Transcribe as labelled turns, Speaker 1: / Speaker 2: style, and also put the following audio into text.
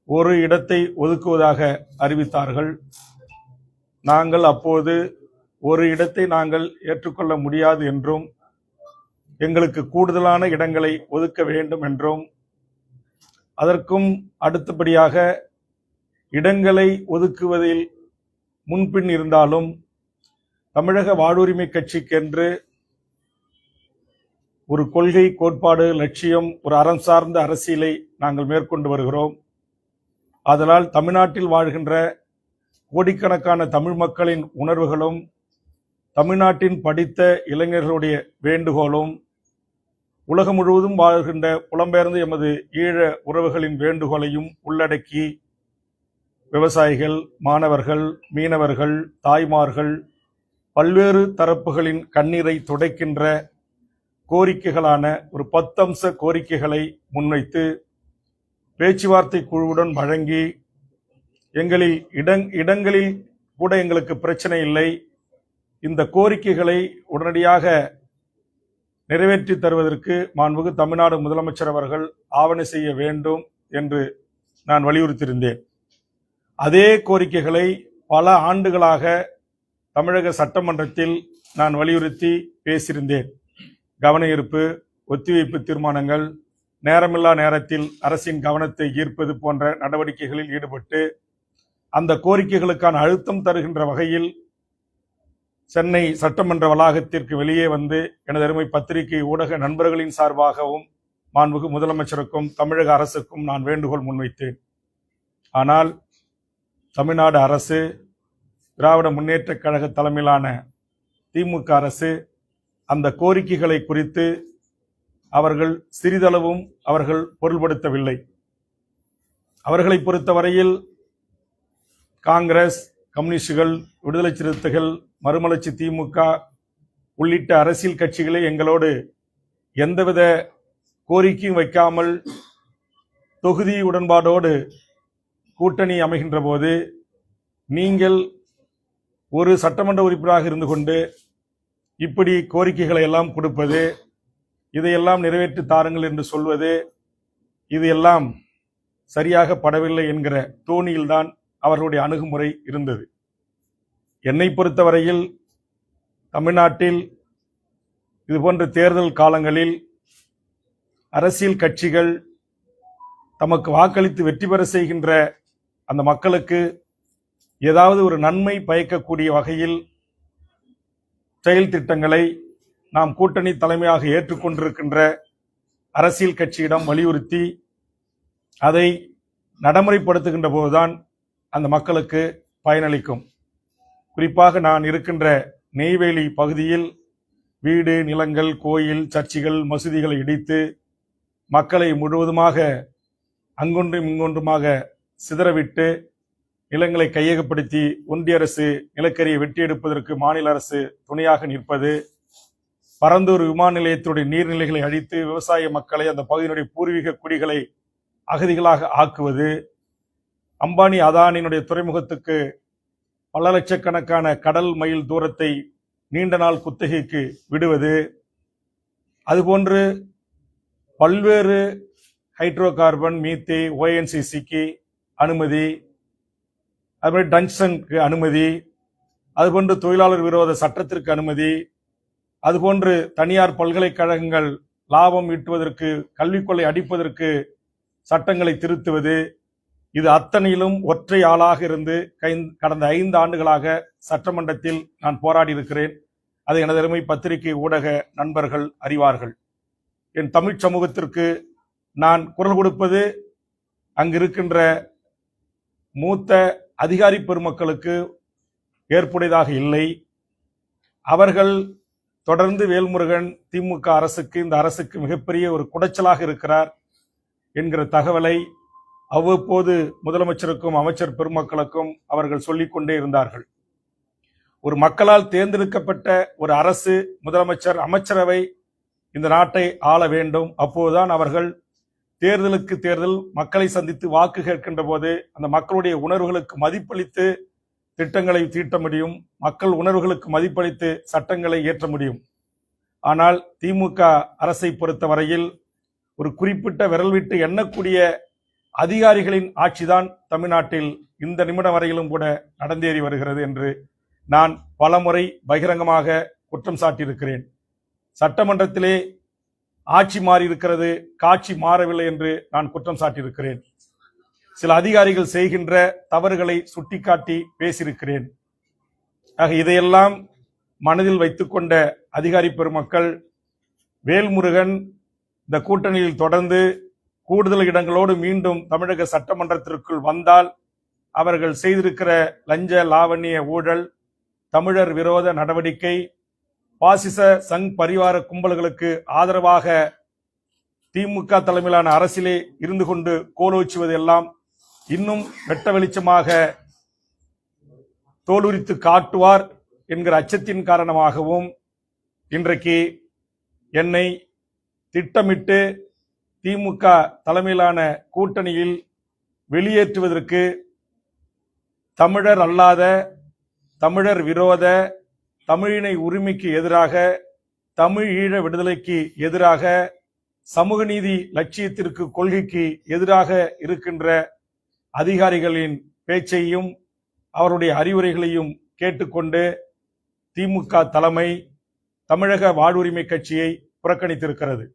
Speaker 1: ஒரு இடத்தை ஒதுக்குவதாக அறிவித்தார்கள். நாங்கள் அப்போது ஒரு இடத்தை நாங்கள் ஏற்றுக்கொள்ள முடியாது என்றும் எங்களுக்கு கூடுதலான இடங்களை ஒதுக்க வேண்டும் என்றும் அதற்கும் அடுத்தபடியாக இடங்களை ஒதுக்குவதில் முன்பின் இருந்தாலும் தமிழக வாழ்வுரிமை கட்சிக்கென்று ஒரு கொள்கை, கோட்பாடு, லட்சியம், ஒரு அறம் சார்ந்த அரசியலை நாங்கள் மேற்கொண்டு வருகிறோம். அதனால் தமிழ்நாட்டில் வாழ்கின்ற கோடிக்கணக்கான தமிழ் மக்களின் உணர்வுகளும் தமிழ்நாட்டின் படித்த இளைஞர்களுடைய வேண்டுகோளும் உலகம் முழுவதும் வாழ்கின்ற புலம்பெயர்ந்த எமது ஈழ உறவுகளின் வேண்டுகோளையும் உள்ளடக்கி விவசாயிகள், மாணவர்கள், மீனவர்கள், தாய்மார்கள், பல்வேறு தரப்புகளின் கண்ணீரை துடைக்கின்ற கோரிக்கைகளான ஒரு 10 அம்ச கோரிக்கைகளை முன்வைத்து பேச்சுவார்த்தை குழுவுடன் வழங்கி எங்களில் இடங்களில் கூட எங்களுக்கு பிரச்சனை இல்லை, இந்த கோரிக்கைகளை உடனடியாக நிறைவேற்றி தருவதற்கு மாண்புமிகு தமிழ்நாடு முதலமைச்சர் அவர்கள் ஆவண செய்ய வேண்டும் என்று நான் வலியுறுத்தியிருந்தேன். அதே கோரிக்கைகளை பல ஆண்டுகளாக தமிழக சட்டமன்றத்தில் நான் வலியுறுத்தி பேசியிருந்தேன். கவன ஈர்ப்பு, ஒத்திவைப்பு தீர்மானங்கள், நேரமில்லா நேரத்தில் அரசின் கவனத்தை ஈர்ப்பது போன்ற நடவடிக்கைகளில் ஈடுபட்டு அந்த கோரிக்கைகளுக்கான அழுத்தம் தருகின்ற வகையில் சென்னை சட்டமன்ற வளாகத்திற்கு வெளியே வந்து எனது அருமை பத்திரிகை ஊடக நண்பர்களின் சார்பாகவும் மாண்புமிகு முதலமைச்சருக்கும் தமிழக அரசுக்கும் நான் வேண்டுகோள் முன்வைத்தேன். ஆனால் தமிழ்நாடு அரசு, திராவிட முன்னேற்றக் கழக தலைமையிலான திமுக அரசு அந்த கோரிக்கைகளை குறித்து அவர்கள் சிறிதளவும் அவர்கள் பொருள்படுத்தவில்லை. அவர்களை பொறுத்தவரையில் காங்கிரஸ், கம்யூனிஸ்டுகள், விடுதலை சிறுத்தைகள், மறுமலர்ச்சி திமுக உள்ளிட்ட அரசியல் கட்சிகளே எங்களோடு எந்தவித கோரிக்கையும் வைக்காமல் தொகுதி உடன்பாடோடு கூட்டணி அமைகின்ற போது நீங்கள் ஒரு சட்டமன்ற உறுப்பினராக இருந்து கொண்டு இப்படி கோரிக்கைகளை எல்லாம் கொடுப்பது, இதையெல்லாம் நிறைவேற்றி தாருங்கள் என்று சொல்வது, இது எல்லாம் சரியாக படவில்லை என்கிற தோணியில்தான் அவர்களுடைய அணுகுமுறை இருந்தது. என்னை பொறுத்தவரையில் தமிழ்நாட்டில் இதுபோன்ற தேர்தல் காலங்களில் அரசியல் கட்சிகள் தமக்கு வாக்களித்து வெற்றி பெற செய்கின்ற அந்த மக்களுக்கு ஏதாவது ஒரு நன்மை பயக்கக்கூடிய வகையில் செயல் திட்டங்களை நாம் கூட்டணி தலைமையாக ஏற்றுக்கொண்டிருக்கின்ற அரசியல் கட்சியிடம் வலியுறுத்தி அதை நடைமுறைப்படுத்துகின்ற போதுதான் அந்த மக்களுக்கு பயனளிக்கும். குறிப்பாக நான் இருக்கின்ற நெய்வேலி பகுதியில் வீடு, நிலங்கள், கோயில், சர்ச்சுகள், மசூதிகளை இடித்து மக்களை முழுவதுமாக அங்கொன்றும் இங்கொன்றுமாக சிதறவிட்டு நிலங்களை கையகப்படுத்தி ஒன்றிய அரசு நிலக்கரியை வெட்டியெடுப்பதற்கு மாநில அரசு துணையாக நிற்பது, பரந்தூர் விமான நிலையத்துடைய நீர்நிலைகளை அழித்து விவசாய மக்களை, அந்த பகுதியினுடைய பூர்வீக குடிகளை அகதிகளாக ஆக்குவது, அம்பானி அதானியினுடைய துறைமுகத்துக்கு பல லட்சக்கணக்கான கடல் மைல் தூரத்தை நீண்ட நாள் குத்தகைக்கு விடுவது, அதுபோன்று பல்வேறு ஹைட்ரோ கார்பன், மீத்தே, ONGCக்கு அனுமதி, அதுபோல் டங்ஸ்டனுக்கு அனுமதி, அதுபோன்று தொழிலாளர் விரோத சட்டத்திற்கு அனுமதி, அதுபோன்று தனியார் பல்கலைக்கழகங்கள் லாபம் ஈட்டுவதற்கு, கல்விக் கொள்ளை அடிப்பதற்கு சட்டங்களை திருத்துவது, இது அத்தனையிலும் ஒற்றை ஆளாக இருந்து கடந்த 5 ஆண்டுகளாக சட்டமன்றத்தில் நான் போராடி இருக்கிறேன். அதை எனது அருமை பத்திரிகை ஊடக நண்பர்கள் அறிவார்கள். என் தமிழ் சமூகத்திற்கு நான் குரல் கொடுப்பது அங்கிருக்கின்ற மூத்த அதிகாரி பெருமக்களுக்கு ஏற்புடையதாக இல்லை. அவர்கள் தொடர்ந்து வேல்முருகன் திமுக அரசுக்கு, இந்த அரசுக்கு மிகப்பெரிய ஒரு குடைச்சலாக இருக்கிறார் என்கிற தகவலை அவ்வப்போது முதலமைச்சருக்கும் அமைச்சர் பெருமக்களுக்கும் அவர்கள் சொல்லிக்கொண்டே இருந்தார்கள். ஒரு மக்களால் தேர்ந்தெடுக்கப்பட்ட ஒரு அரசு, முதலமைச்சர், அமைச்சரவை இந்த நாட்டை ஆள வேண்டும். அப்போதுதான் அவர்கள் தேர்தலுக்கு தேர்தல் மக்களை சந்தித்து வாக்கு கேட்கின்ற போது அந்த மக்களுடைய உணர்வுகளுக்கு மதிப்பளித்து திட்டங்களை தீட்ட முடியும், மக்கள் உணர்வுகளுக்கு மதிப்பளித்து சட்டங்களை இயற்ற முடியும். ஆனால் திமுக அரசை பொறுத்தவரையில் ஒரு குறிப்பிட்ட விரல் விட்டு எண்ணக்கூடிய அதிகாரிகளின் ஆட்சிதான் தமிழ்நாட்டில் இந்த நிமிடம் வரையிலும் கூட நடந்தேறி வருகிறது என்று நான் பலமுறை பகிரங்கமாக குற்றம் சாட்டியிருக்கிறேன். சட்டமன்றத்திலே ஆட்சி மாறி இருக்கிறது, காட்சி மாறவில்லை என்று நான் குற்றம் சாட்டியிருக்கிறேன். சில அதிகாரிகள் செய்கின்ற தவறுகளை சுட்டிக்காட்டி பேசியிருக்கிறேன். ஆக இதையெல்லாம் மனதில் வைத்துக்கொண்ட அதிகாரி பெருமக்கள் வேல்முருகன் இந்த கூட்டணியில் தொடர்ந்து கூடுதல் இடங்களோடு மீண்டும் தமிழக சட்டமன்றத்திற்குள் வந்தால் அவர்கள் செய்திருக்கிற லஞ்ச லாவண்ய ஊழல், தமிழர் விரோத நடவடிக்கை, பாசிச சங் பரிவார கும்பல்களுக்கு ஆதரவாக திமுக தலைமையிலான அரசிலே இருந்து கொண்டு கோலோச்சுவது எல்லாம் இன்னும் வெட்ட வெளிச்சமாக தோலுரித்து காட்டுவார் என்கிற அச்சத்தின் காரணமாகவும் இன்றைக்கு என்னை திட்டமிட்டு திமுக தலைமையிலான கூட்டணியில் வெளியேற்றுவதற்கு தமிழர் அல்லாத, தமிழர் விரோத, தமிழினை உரிமைக்கு எதிராக, தமிழ் ஈழ விடுதலைக்கு எதிராக, சமூக நீதி லட்சியத்திற்கு கொள்கைக்கு எதிராக இருக்கின்ற அதிகாரிகளின் பேச்சையும் அவருடைய அறிவுரைகளையும் கேட்டுக்கொண்டு திமுக தலைமை தமிழக வாழ்வுரிமை கட்சியை புறக்கணித்திருக்கிறது.